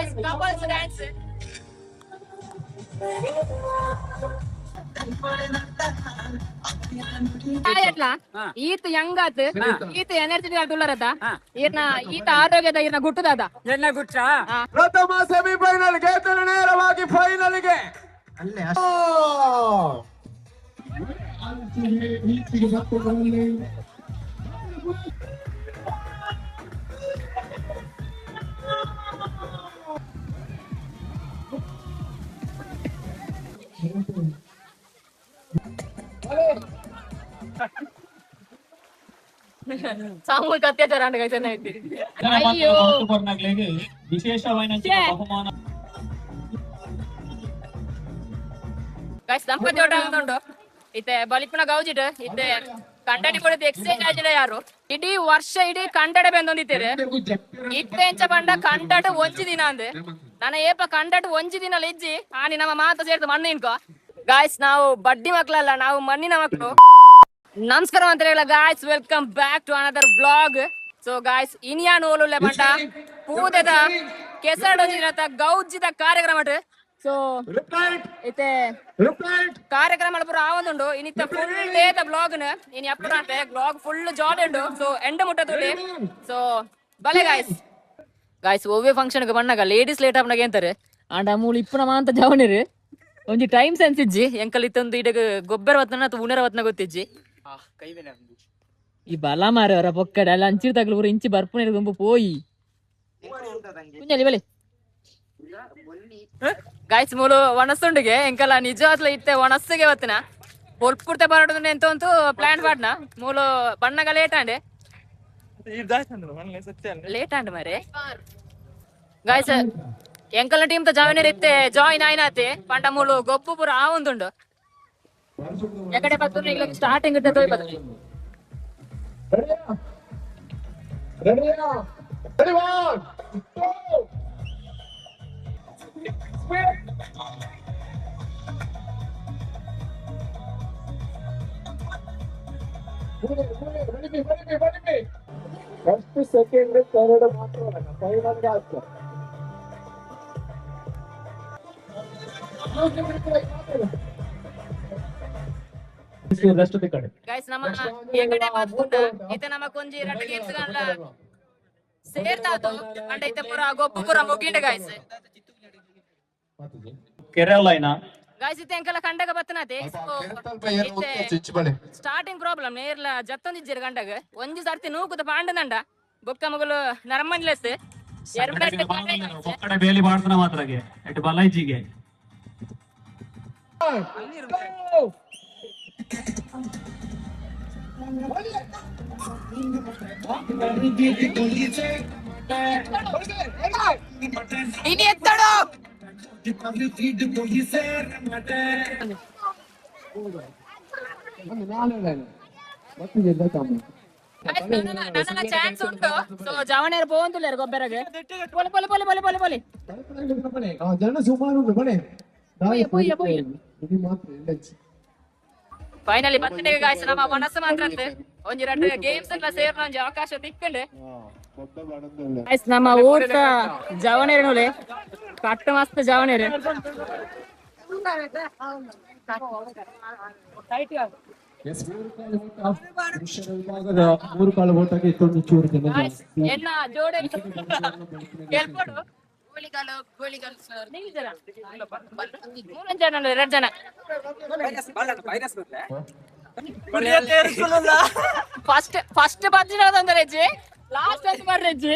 guys, couples dance. ಈತ ಹೆಂಗಾತ ಈತ energy ತುಳ್ಳರತ ಈರ್ನ ಈತ ಆರೋಗ್ಯದ ಈರ್ನ ಗುಟ್ಟದಾದ ಎಲ್ಲ ಗುಟ್ಟ ಪ್ರಥಮ ಸೆಮಿಫೈನಲ್ ಗೆ ನೇರವಾಗಿ ಫೈನಲ್ ಗೆ ಅಲ್ಲೇ ಸಾಮೂಹಿಕ ಅತ್ಯಾಚಾರ ಅಯ್ಯೋ ವಿಶೇಷವಾದ ಬಹುಮಾನ ಗೈಸ್ ದಂಪತಿ ಒಟ್ಟ ಉಂಟು ಇತ್ತೆ ಬಲಿಪುನ ಗೌಜಿಟ್ ಇತ್ತೆ ಕಂಡಡಿ ಕೊಡದು ಎಕ್ಸ್ಚೇಂಜ್ ಆಜಿಲ್ಲ ಯಾರು ಇಡೀ ವರ್ಷ ಇಡೀ ಕಂಡಡ ಬೆಂದೊಂದಿತ್ತೀರಿ ಇತ್ತೆ ಎಂಚ ಬಂಡ ಕಂಡಡು ಒಂಜಿ ದಿನ ಅಂದೆ ನನ್ನ ಏಪ ಕಂಡಡು ಒಂಜಿ ದಿನ ಇಜ್ಜಿ ಆನಿ ನಮ್ಮ ಮಾತು ಸೇರ್ತು ಮಣ್ಣು ಇನ್ಕೋ ಗಾಯ್ಸ್ ನಾವು ಬಡ್ಡಿ ಮಕ್ಕಳಲ್ಲ ನಾವು ಮಣ್ಣಿನ ಮಕ್ಕಳು. ನಮಸ್ಕಾರ ಅಂತ ಹೇಳ guys, welcome back to another blog. So guys ಇನಿಯಾನ್ ಓಲುಲ್ಲೆ ಬಂಟ ಪೂದೆದ ಕೆಸಡೊಂದಿನ ಗೌಜಿದ ಕಾರ್ಯಕ್ರಮ. ಸೊ ಇತ್ತೆ ಕಾರ್ಯಕ್ರಮ ಪೂರ ಆವೊಂದುಂಡು ಇನ್ನಿತ್ತ ಫುಲ್ ಡೇದ ಬ್ಲಾಗ್ ಇನ್ ಎಪ್ಪಡ ಅಂತೆ ಬ್ಲಾಗ್ ಫುಲ್ ಜಾಡ್ ಉಂಡು. ಸೊ ಎಂಡ ಮುಟ್ಟದಲ್ಲಿ ಸೊ ಬಲೆ ಗಾಯ್ಸ್ ಒವ್ವೆ ಫಂಕ್ಷನ್ ಗೆ ಬಣ್ಣಗ ಲೇಡೀಸ್ ಲೇಟ್ ಆಪ್ನಾಗ ಎಂತಾರೆ ಆಂಡ ಮೂಳು ಇಪ್ಪನ ಮಾಂತ ಜವನಿರು ಒಂಜಿ ಟೈಮ್ ಸೆನ್ಸ್ ಇಜ್ಜಿ ಎಂಕಲ್ ಇತ್ತೊಂದು ಇಡಗ ಗೊಬ್ಬರ ವತ್ನ ಅಥವಾ ಉಣರ ವತ್ನ ಗೊತ್ತಿಜ್ಜಿ ಈ ಬಲ ಮಾರವರ ಪೊಕ್ಕಡೆ ಅಲ್ಲ ಅಂಚಿರ್ ತಗಲು ಪೂರ ಇಂಚಿ ಬರ್ಪುನ ತುಂಬ ಪೋಯಿ ಕುಂಜಲಿ ಬಲೆ ಗಾಯ್ಸ್ ಮೂಲು ಒಣಸುಂಡಿಗೆ ಎಂಕಲ್ಲ ನಿಜವಾಗ್ಲ ಇತ್ತೆ ಒಣಸ್ಸಿಗೆ ವತ್ತಿನ ಹೊಲ್ಪುರ್ತೆ ಬರೋದು ಎಂತ ಒಂದು ಪ್ಲಾನ್ ಮಾಡ್ನ ಮೂಲು ಬಣ್ಣಗ ಲೇಟ್ ಆಂಡೆ ಲೇಟ್ ಆಂಡ್ ಮಾರೆ ಗಾಯ್ಸ್ ಎಂಕಲ್ನ ಟೀಮ್ ಜಾಯಿನ್ ಇತ್ತೆ ಜಾಯಿನ್ ಆಯ್ನಾತೆ ಪಂಡ ಮೂಲು ಗೊಬ್ಬು ಪೂರ ಆ ಒಂದುಂಡು ಎಕಡೆ ಬರ್ತದೆ ಈಗ ಸ್ಟಾರ್ಟಿಂಗ್ ಇದ್ದ ತೋಯ್ ಬರ್ತದೆ ಫಸ್ಟ್ ಸೆಕೆಂಡ್ ಥರ್ಡ್ ಮಾತ್ರ ಫೈನಲ್ ಆಗ್ತದೆ. ಗೈಸ್ ನಮ್ಮ ಎಕಡೆ ಬರ್ತುಂಡ ಇತ್ತೆ ನಮಕ್ ಒಂಜಿ ಎರಡು ಗೇಮ್ಸ್ ಗಂಡ ಸೇರ್ತಾತು ಅಂಡ ಇತ್ತೆ ಪೂರ ಗೊಬ್ಬು ಪೂರ ಮುಗಿಂಡ ಗೈಸ್ ಕೆರಳೈನ ಗೈಸ್ ಇತ್ತೆ ಎಂಕಲ ಕಂಡಗ ಬತ್ತನತೆ ಸ್ಟಾರ್ಟಿಂಗ್ ಪ್ರಾಬ್ಲಮ್ ನೇರ್ಲ ಜತ್ತೊಂದಿಜ್ಜೆರ್ ಗಂಡಗ ಒಂಜಿ ಸರ್ತಿ ನೂಕುದ ಪಾಂಡನಂಡ ಬೊಕ್ಕ ಮಗಲು ನರಮಂಡ್ಲೆಸ್ ಒಕ್ಕಡೆ ಬೇಲಿ ಮಾಡ್ತಾನ ಮಾತ್ರಗೆ ಎಟ್ ಬಲೈಜಿಗೆ ಇನಿ ಎತ್ತಡು ನನ್ನ ಚಾನ್ಸ್ ಉಂಟು. ಸೊ ಜವನೇರು ಪೋಂತುಲ್ಲೇರು ಗೊಬ್ಬರಗೆ ಪೊಲೆ ಪೊಲೆ ಪೊಲೆ ಪೊಲೆ ಪೊಲೆ ಪೊಲೆ ಜನ ಸುಮಾರು ಉಂಟು ಬನೆ ಫೈನಲಿ ಬರ್ತಡೆ ಗಾಯ್ಸ್ ನಮ್ಮ ಮನಸ್ಸು ಮಾತ್ರ ಒಂಜಿ ಎರಡು ಗೇಮ್ಸ್ ಎಲ್ಲ ಸೇರ್ನ ಒಂಜಿ ಅವಕಾಶ ತಿಕ್ಕಂಡೆ ಗಾಯ್ಸ್ ನಮ್ಮ ಊರ್ತ ಜವನೇರು ಕಟ್ಟ ಮಸ್ತ್ ಜವನೇರು ಮೂರು ಕಾಲು ಓಟಕ್ಕೆ ಚೂರು ಎನ್ನ ಜೋಡೆ ಗೆಲ್ಪಡು ಗೋಳಿಗಳು ಸರ್ ನೀವು ಜನ ಮೂರು ಜನ ಎರಡು ಜನ ಫಸ್ಟ್ ಬಜ್ಜಿನದಂದ್ರೆ ಹೆಜ್ಜೆ ಲಾಸ್ಟ್ ಅಂತ ಬರ್ರೆಜ್ಜೆ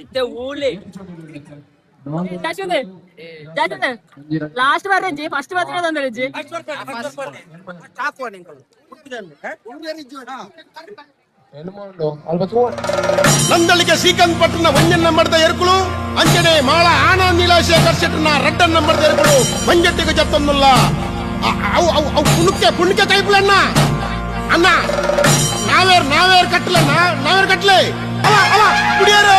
ಇತ್ತೆ ಊಳಿ ಲಾಸ್ಟ್ ಬರ್ರೆಜ್ಜೆ ಫಸ್ಟ್ ಬಜ್ಜಿನದಂದ್ರೆ ಹೆಜ್ಜೆ ನಂದಳಿಗೆ ಶ್ರೀಕಾಂತ್ ಪಟ್ಟಣ ಒಂಜನ್ ನಂಬರ್ದ ಎರ್ಕುಲು ಅಂಚನೆ ಮಾಳ ಆನ ನೀಲಾಶೇಖರ್ ಶೆಟ್ಟನ ರಡ್ಡನ್ ನಂಬರ್ದ ಎರ್ಕುಲು ಮಂಜಟ್ಟಿಗೆ ಜತ್ತೊಂದುಲ್ಲ ಅವು ಪುಣ್ಯಕ್ಕೆ ಕೈಪುಲಣ್ಣ ಅಣ್ಣ ನಾವೇರ್ ಕಟ್ಲೆ ಅಲ್ಲ ಕುಡಿಯರೋ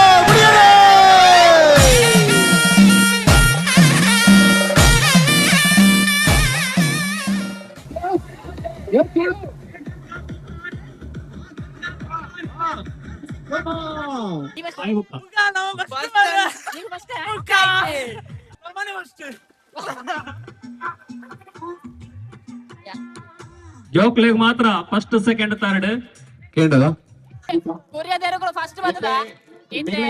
ಜೋಕ್ ಲೆಗ್ ಮಾತ್ರ ಫಸ್ಟ್ ಸೆಕೆಂಡ್ ಥರ್ಡ್ ಕೇಂದ್ರ ಕೊರಿಯಾದವರು ಫಸ್ಟ್ ಬಂದದ ಇತ್ತೆ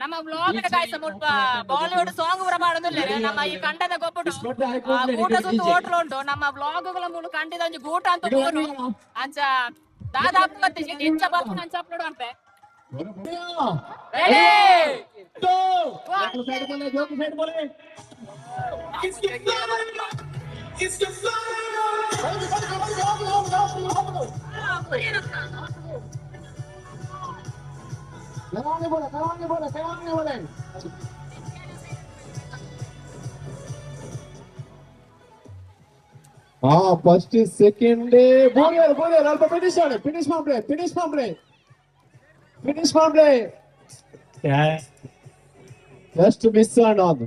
ನಮ್ಮ ಬ್ಲಾಗ್ ಗಾಯ್ಸ್ ಮುಲ್ಪ ಬಾಲಿವುಡ್ ಸಾಂಗ್ ಪೂರ ಮಾಡೋದಿಲ್ಲ ನಮ್ಮ ಈ ಕಂಡದ ಗೊಬ್ಬಟ್ಟು ಗೂಟ ಸುತ್ತು ಹೋಟ್ಲು ಉಂಟು ನಮ್ಮ ಬ್ಲಾಗ್ಗಳ ಮೂಲಕ ಕಂಡಿದ ಒಂಜಿ ಗೂಟ ಅಂತ ಬೋರು ಅಂಚ ದಾದಾಪು ಮತ್ತೆ ಇಂಚ ಬರ್ತು ಅಂಚ ಅಪ್ಲೋಡ್ ಅಂತೆ ಫಸ್ಟ್ ಸೆಕೆಂಡ್ ಬೋರಿಯರ್ ಅಲ್ಪ ಫಿನಿಶ್ ಮಾಡ್ರೆ ಜಸ್ಟ್ ಮಿಸ್ ಅನ್ನೋದು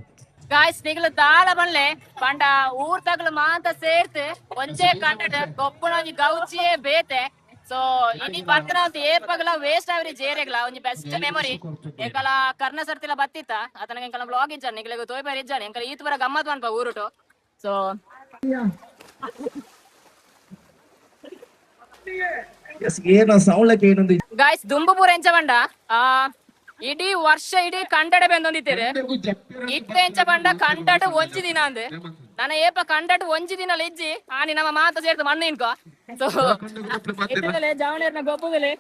ಗಾಯ್ಸ್ ನಿಗಲು ದಾಳ ಬಲ್ಲೆ ಪಂಡ ಊರ್ ತಗಲು ಮಾಂತ ಸೇರ್ತು ಒಂಚೆ ಕಂಡಟ ಗೊಬ್ಬಣ ಒಂಜಿ ಗೌಚಿಯೇ ಬೇತೆ ಸೊ ಇನಿ ಬರ್ತಾನ ಅಂತ ಏಪಗಲ ವೇಸ್ಟ್ ಆವ್ರಿ ಜೇರೆಗ್ಲ ಒಂಜಿ ಬೆಸ್ಟ್ ಮೆಮೊರಿ ಎಂಕಲ ಕರ್ಣ ಸರ್ತಿಲ ಬತ್ತಿತ್ತ ಆತನ ಎಂಕಲ ಬ್ಲಾಗ್ ಇಜ್ಜಾನೆ ನಿಗಲಿಗೆ ತೋಯ್ ಬಾರಿ ಇಜ್ಜಾನೆ ಎಂಕಲ ಈತ್ ಬರ ಗಮ್ಮತ್ ಅನ್ಪ ಊರುಟು ಸೊ ಗಾಯ್ಸ್ ದುಂಬುಪುರ ಎಂಚ ಬಂಡ ಇಡೀ ವರ್ಷ ಇಡೀ ಕಂಡಡ ಬೆಂದೊಂದಿತ್ತೇರೆ ಇತ್ತೆ ಎಂಚ ಬಂಡ ಕಂಡಟ ಒಂಜಿ ದಿನ ಅಂದೆ ನನ್ನ ಏಪ ಕಂಡಟ ಒಂಜಿ ದಿನ ಇಜ್ಜಿ ಆನಿ ನಮ್ಮ ಮಾತ ಸೇರ್ತು ಮಣ್ಣು ಇನ್ಕೋ ಸೊ ಜಾವಣೇರ್ನ ಗೊಬ್ಬುಗಲಿ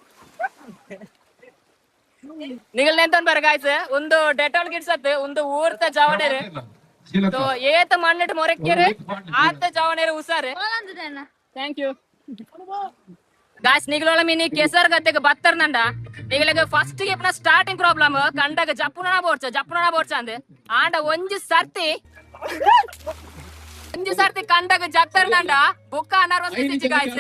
ನಿಗಲ್ ನೆಂತನ್ ಬರ ಗಾಯ್ಸ್ ಒಂದು ಡೆಟಾಲ್ ಗಿಡ್ಸತ್ ಒಂದು ಊರ್ತ ಜಾವಣೇರು ಸೊ ಏತ ಮಣ್ಣಿಟ್ಟು ಮೊರಕ್ಕೆರೆ ಆತ ಜಾವಣೇರು ಉಸಾರೆ ಥ್ಯಾಂಕ್ ಯು ಗಾಯ್ಸ್ ನಿಗಲೋಳ ಮಿನಿ ಕೆಸರ್ ಗದ್ದೆಗೆ ಬತ್ತರ್ ನಂಡ ನಿಗಲಿಗೆ ಫಸ್ಟ್ ಗೆ ಸ್ಟಾರ್ಟಿಂಗ್ ಪ್ರಾಬ್ಲಮ್ ಕಂಡಾಗ ಜಪ್ಪುನ ಬೋರ್ಚ ಅಂದೆ ಆಂಡ ಒಂಜಿ ಸರ್ತಿ ಕಂಡಾಗ ಜತ್ತರ್ ನಂಡ ಬುಕ್ಕ ಅನರ್ವಸ್ತಿ ಗಾಯ್ಸ್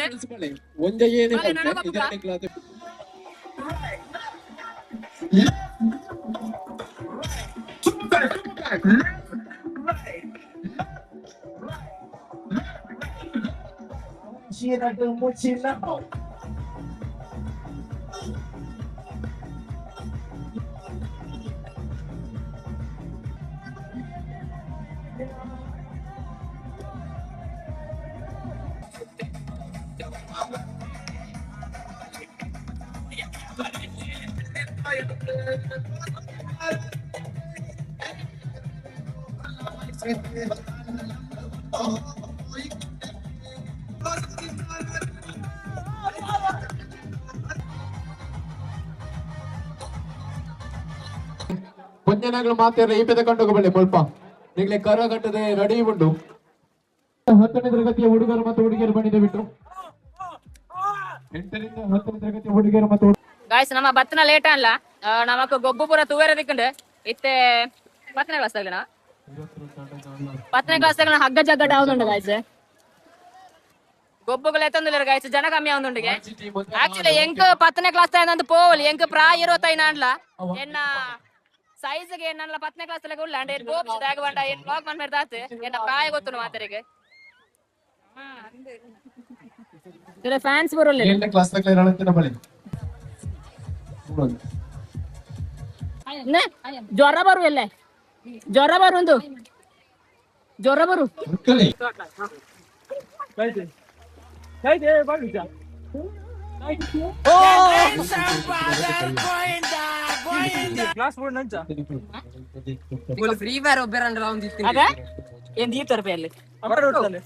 ಪಂಜನಗಳು ಮಾತಾಡ್ರೆ ಈ ಪೆದ ಕಂಡುಕೋಬಳ್ಳಿ ಸ್ವಲ್ಪ ನಿಗ್ಲೆ ಕರಗಟ್ಟದೆ ರೆಡಿ ಉಂಟು 10ನೇ ತರಗತಿಯ ಹುಡುಗರು ಮತ್ತು ಹುಡುಗಿಯರು ಬಂದಿದೆ ಬಿಟ್ಟು 8ರಿಂದ 10ನೇ ತರಗತಿಯ ಹುಡುಗಿಯರು ಮತ್ತು ಗಾಯ್ಸ್ ನಮ್ಮ ಬತ್ತನ ಲೇಟ್ ಅಲ್ಲ ನಮಕ್ ಗೊಬ್ಬು ಪೂರ ತೂವೇರ ದಿಕ್ಕಂಡು ಇತ್ತೆ 10ನೇ ಕ್ಲಾಸ್ ತಗಲಿನ 10ನೇ ಕ್ಲಾಸ್ ತಗಲಿನ ಹಗ್ಗ ಜಗ್ಗಡ ಆവുന്നുണ്ട് ಗಾಯ್ಸ್ ಗೊಬ್ಬುಗಳು ಎತ್ತೊಂದಿಲ್ಲ ಗಾಯ್ಸ್ ಜನ ಕಮ್ಮಿ ಆവുന്നുണ്ട് ಆಕ್ಚುಲಿ ಎಂಕ್ 10ನೇ ಕ್ಲಾಸ್ ತಾಯಂದು ಪೋವಲಿ ಎಂಕ್ ಪ್ರಾಯ 25 ನಾಂಡ್ಲ ಎನ್ನ ಸೈಜ್ ಗೆ ನನ್ನ 10ನೇ ಕ್ಲಾಸ್ ತಲೆಗೆ ಉಳ್ಳ ಅಂಡೆ ಗೋಪ್ಸ್ ದಾಗ ಬಂಡ ಏನ್ ಬ್ಲಾಗ್ ಮಾಡ್ತಾತೆ ಎನ್ನ ಪ್ರಾಯ ಗೊತ್ತು ಮಾತರಿಗೆ तेरे फैंस बरोले 8ನೇ ಕ್ಲಾಸ್ ತಗಲೇ ಇರಳಂತ ಬಳಿ ನೆ ಜ್ವರ ಬರು ಎಲ್ಲೆ ಜ್ವರ ಬರು ಒಂದು ಜ್ವರ ಬರು ಕಲಿ ಕೈದೆ ಬಾಗಿಸ ಕ್ಲಾಸ್ ಬೋರ್ಡ್ ನಂಚ ಫ್ರೀ ಫೈರ್ ಒಬ್ಬರಂದ್ರ ಒಂದು ಇತ್ತು ಅದ ಏನ್ ದೀಪ್ತರ ಪೇರ್ಲಿ ಅವರ ಹೊರಟಲೆ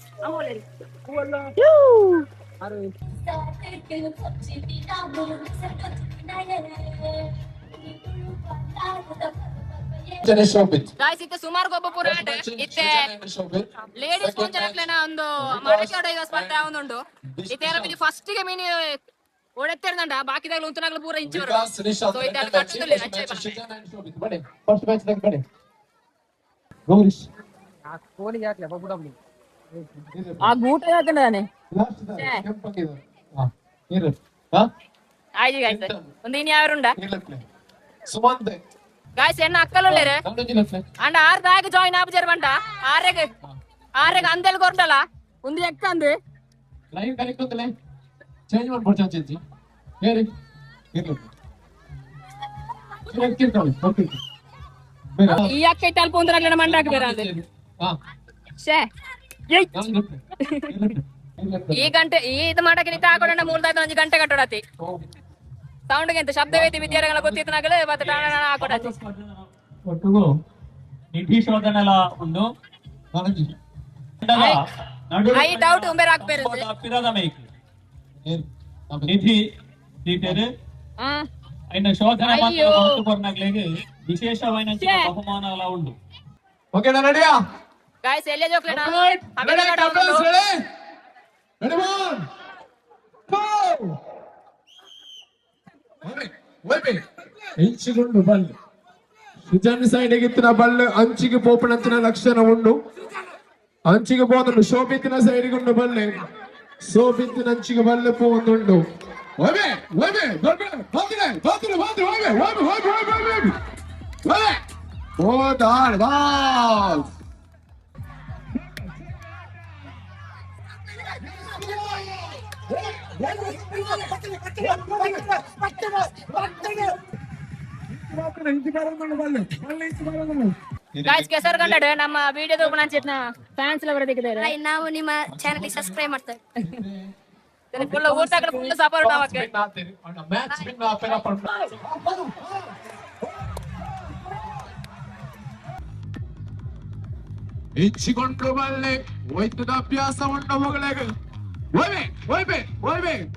ಗಾಯ್ಸ್ ಇತ್ತೆ ಸುಮಾರು ಗೊಬ್ಬ ಪೂರ ಇತ್ತೆ ಲೇಡೀಸ್ ಕೊಂಚನಕ್ಲೆನ ಒಂದು ಮಡಕೆ ಹೊಡೆಯುವ ಸ್ಪರ್ಧೆ ಆವೊಂದುಂಡು ಇತ್ತೆ ಫಸ್ಟ್ ಗೆ ಮೀನಿ ಓಡೆತ್ತಿರ್ದಂಡ ಬಾಕಿದಾಗಲು ಉಂತನಾಗಲು ಪೂರ ಇಂಚು ಬರು ಸೊ ಇತ್ತೆ ಅಲ್ಲಿ ಕಟ್ಟುದಿಲ್ಲ ಅಚ್ಚೆ ಬಡೆ ಫಸ್ಟ್ ಮ್ಯಾಚ್ ದಾಗ ಬಡೆ ಗೌರೀಶ್ ಕೋಲಿ ಯಾಕೆ ಬಬುಡಬ್ಲಿ ಆ ಗೂಟ ಹಾಕಂಡಾನೆ ಲಾಸ್ಟ್ ಕೆಂಪಗಿದೆ ಇರು ಹಾ ಆಯ್ತು ಗಾಯ್ಸ್ ಒಂದು ಇನಿ ಯಾರುಂಡ ಸುಮಂತ್ ಗಾಯ್ಸ್ ಎನ್ನ ಅಕ್ಕಲುಲ್ಲೇರೆ ಅಂಡ ಆರ್ದಾಗ ಜಾಯಿನ್ ಆಬಜರ್ ಬಂಡ ಆರೆಗೆ ಅಂದೆಲ್ ಕೊರ್ಡಲ್ಲ ಒಂದು ಎಕ್ಕ ಅಂದೆ ಲೈವ್ ಕನೆಕ್ಟ್ ಅಂತಲೇ ಚೇಂಜ್ ಮಾಡ್ಬೋದು ಚಾಚಿ ಹೇಳಿ ಇರ್ಲಿ ಕಿರ್ಕೊಳ್ಳಿ ಓಕೆ ಈ ಅಕ್ಕ ಇಟ್ಟು ಅಲ್ಪ ಒಂದ್ರ ಮಂಡಾಕ ಬೇರೆ ಅಂದ್ರೆ ಶೇ ಈ ಗಂಟೆ ಇದು ಮಾಡಕ್ಕೆ ನಿಂತ ಹಾಕೊಂಡ ಮೂರ್ದಾಯ್ತು 1 ಗಂಟೆ ಕಟ್ಟೋಡತಿ ಸೌಂಡ್ಗೆ ಎಂತ ಶಬ್ದವೇತಿ ವಿದ್ಯಾರ್ಥಿಗಳ ಗೊತ್ತಿತ್ತು ನಾಗಲೇ ಮತ್ತೆ ಹಾಕೊಡತಿ ಒಟ್ಟಿಗೂ ನಿಧಿ ಶೋಧನಲ ಒಂದು ಐ ಡೌಟ್ ಉಂಬೆರ ಹಾಕ್ಬೇರೆ ಪಿರದ ಮೇಕ್ ನಿಧಿ ಸೀಟೆರ್ అయిన శోధన మాత్రం కొట్టుకొన్నట్లేదు విశేషమైన బహుమానాల ఉండు ಓಕೆನಾ ರೆಡಿಯಾ गाइस ಎಲ್ಲಿ ಜೋಕ್ಲೇನಾ Ready, 1, 2. ఎంచుకుండు బల్లు సుజన్ సైడ్ ఎగిత్తిన బల్లు అంచికి పోపనంచిన లక్షణ ఉండు అంచికి పోతుండు శోభిత్తిన సైడ్ గుండు బల్లె శోభిత్తిన అంచికి బల్లె పోతుండు ఓబే ఓబే దొర్బే ఓ దాల్ బాల్ गाइस केसर ಕಂಡಡ ನಮ್ಮ ವಿಡಿಯೋದ ಓಪನ್ ಅಂಚಿಟ್ನ ಫ್ಯಾನ್ಸ್ ಎಲ್ಲ ಬರದಿದ್ದಾರೆ ನಾವು ನಿಮ್ಮ ಚಾನೆಲ್ ಗೆ ಸಬ್ಸ್ಕ್ರೈಬ್ ಮಾಡ್ತೇವೆ ಫುಲ್ ಊಟಕ್ಕೆ ಫುಲ್ ಸಪೋರ್ಟ್ ಅವಕ್ಕೆ ಮ್ಯಾಚ್ ವಿನ್ ಆಪೆನ ಪಂಡ ಇಚ್ಚಿಕೊಂಡು ಬಲ್ಲೆ ಹೋಯ್ತದ ಅಭ್ಯಾಸ ಉಂಡ ಮಗಳಿಗೆ ಓಯ್ಬೆ ಭಯ ಇರ್ಬೇಕು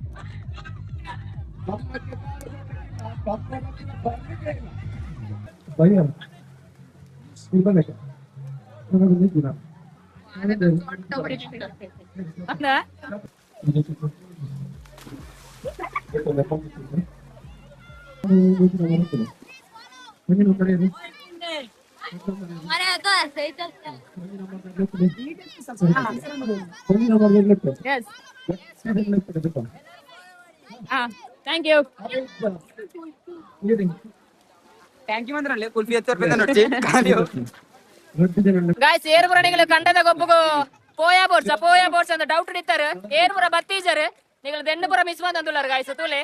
ಥ್ಯಾಂಕ್ ಯು ಮಂತ್ರಲ್ಲೇ ಕುಲ್ಫಿ 10 ರೂಪಾಯಿ ನೋಡ್ತಿ ಗಾಯ್ಸ್ ಏರ್ಪುರಣಿಗಳು ಕಂಡದ ಗೊಬ್ಬಗು ಪೋಯಾ ಬೋರ್ಡ್ಸ್ ಅಂತ ಡೌಟ್ ಇಡ್ತಾರೆ ಏರ್ಪುರ ಬತ್ತೀಜರ್ ನೀವು ದೆಣ್ಣಪುರ ಮಿಸ್ ಬಂದಂದುಲ್ಲಾರ ಗಾಯ್ಸ್ ತೂಲೆ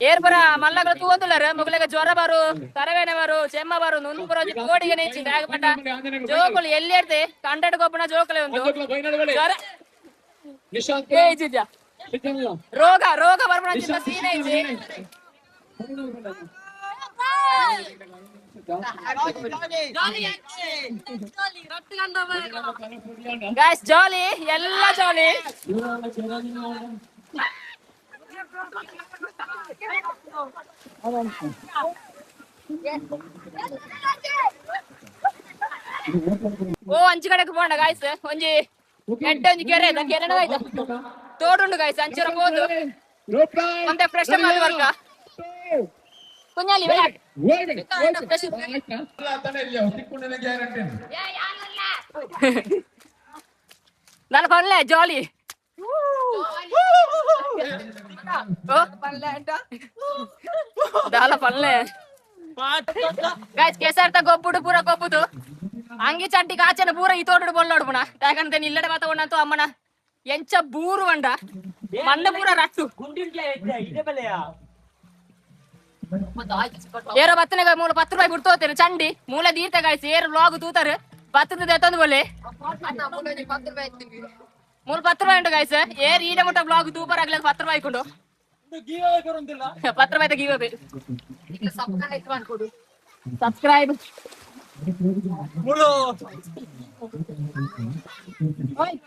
ಏರ್ಪುರ ಮಲ್ಲಗಳು ತೂವಂದುಲ್ಲಾರ ಮುಗಲೆಗ ಜ್ವರ ಬಾರು ತರವೇನೆ ಬಾರು ಚೆಮ್ಮ ಬಾರು ನುಂಪುರ ಕೋಡಿಗೆ ನೆಚ್ಚಿ ಪಟ್ಟ ಜೋಕುಲು ಎಲ್ಲಿ ಇರ್ತೆ ಕಂಡದ ಗೊಬ್ಬನ ಜೋಕಲೆ ಒಂದು ಜ್ವರ ರೋಗ ಬರ್ಬಣ ಸೀನೆ ಇದೆ ಗಾಯ್ಸ್ ಜಾಲಿ ಎಲ್ಲ ಜಾಲಿ ಓ ಅಂಚಿ ಕಡೆಗೆ போಣ ಗಾಯ್ಸ್ ಒಂಜಿ ಎಡ್ಡೆ ಒಂಜಿ ಕೆರೆ ಇದೆ ಕೆರೆನ ಆಯ್ತಾ ತೋಡುಂಡು ಗಾಯ್ಸ್ ಅಂಚರ ಹೋದು ಮತ್ತೆ ಫ್ರೆಶ್ ಮಾಡಿ ವರ್ಕ ಕುഞ്ഞാಲಿ ನಾನು ಪಲ್ಲೆ ಜಾಲಿ ದಾಲ ಪಲ್ಲೆ ಗಾಯ್ಸ್ ಕೆಸರ್ತ ಗೊಬ್ಬುಡು ಪೂರ ಗೊಬ್ಬುದು ಅಂಗಿ ಚಂಟಿ ಕಾಚನ ಪೂರ ಈ ತೋಟಡು ಬೊಳ್ಳೋಡ್ಬುಣ ಯಾಕಂದ್ರೆ ಇಲ್ಲಡೆ ಮಾತಾಡಂತೂ ಅಮ್ಮನ ಎಂಚ ಬೂರು ಬಂಡ ಮಣ್ಣ ಪೂರ ರಟ್ಟು ಏರೋ ಬತ್ತನೆ ಮೂಲ 10 ರೂಪಾಯಿ ಬಿಡ್ತೋತೇನೆ ಚಂಡಿ ಮೂಲ ದೀರ್ತ ಗಾಯ್ಸ್ ಏರು ಲಾಗ್ ತೂತಾರೆ ಬತ್ತದ ಎತ್ತಂದು ಬೋಲೆ ಮೂಲ 10 ರೂಪಾಯಿ ಉಂಟು ಗಾಯ್ಸ್ ಏರ್ ಈಡ ಮುಟ್ಟ ಬ್ಲಾಗ್ ತೂಪರ್ ಆಗ್ಲದ 10 ರೂಪಾಯಿ ಕೊಂಡು 10 ರೂಪಾಯಿ ಗೀವ್ ಸಬ್ಸ್ಕ್ರೈಬ್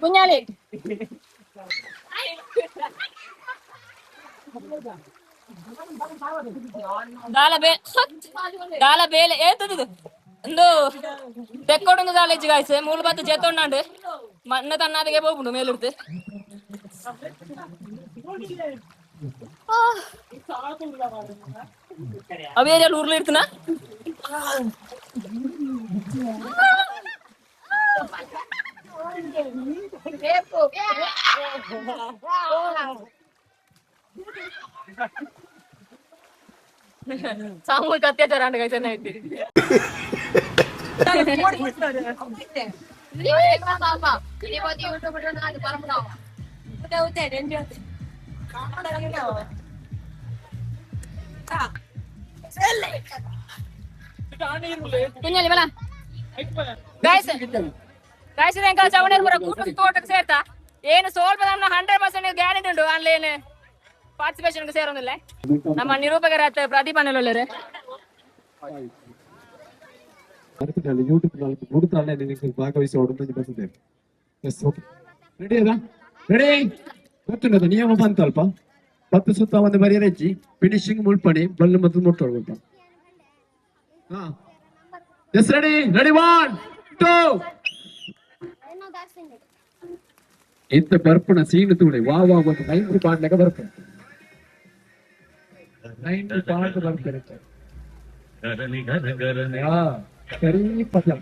ಕುഞ്ഞാಲಿ ದಾಲ ಬೇಲೆ ಏತದು ಒಂದು ತೆಕ್ಕೊಡು ದಾಲೇಜ್ ಗಾಯ್ಸ್ ಮೂಲ 10 ಜೆತ್ತೊಂಡಾಂಡು ಮಣ್ಣ ತನ್ನಾದಿಗೆ ಹೋಗ್ಬಿಡು ಮೇಲಿಡ್ತು ಅವೇರಿಯಲ್ಲಿ ಉರ್ಲಿ ಇರ್ತನ ಸಾಮೂಹಿಕ ಅತ್ಯಾಚಾರ and guys Ini buat YouTube udah ada barang tau. Udah dan dia. Kamu ada lagi tau. punya di mana? Guys, guys ini engkau cawan yang berkutu tootak serta. ಏನು ಸ್ವಲ್ಪ ನಮ್ಮ 100% ಗ್ಯಾರಂಟಿ ಉಂಟು ಆನ್ಲೈನ್ ಪಾರ್ಟಿಸಿಪೇಷನ್ ಸೇರೋದಿಲ್ಲ ನಮ್ಮ ನಿರೂಪಕರ Pradeep ಅನ್ನೋಲ್ಲರೆ YouTube ನೋಡುತ್ತಾಳೆ ನಿನಗೆ ಭಾಗವಹಿಸಿ ಹೊರಟು ಬರ್ತದೆ yes okay ready ಅದ ರೆಡಿ ಗೊತ್ತುಂಟದ ನಿಯಮ ಬಂತಲ್ಪ 10 ಸುತ್ತ ಒಂದು ಬರಿಯರೆಚ್ಚಿ ಫಿನಿಶಿಂಗ್ ಮುಳ್ಪಣಿ ಬಲ್ಲು ಮತ್ತು ಮುಟ್ಟೋಳ್ಬೇಕ ಹಾ ಎಸ್ ರೆಡಿ ರೆಡಿ 1 2 ಇಂತ ಬರ್ಪಣ ಸೀನು ತೂಡೆ ವಾ ವಾ ಒಂದು 9 ಪಾಡ್ಲೆಗ ಬರ್ಪಣ 9 ಪಾಡ್ ಬರ್ತಾರೆ ಹಾ ಸರಿ Patla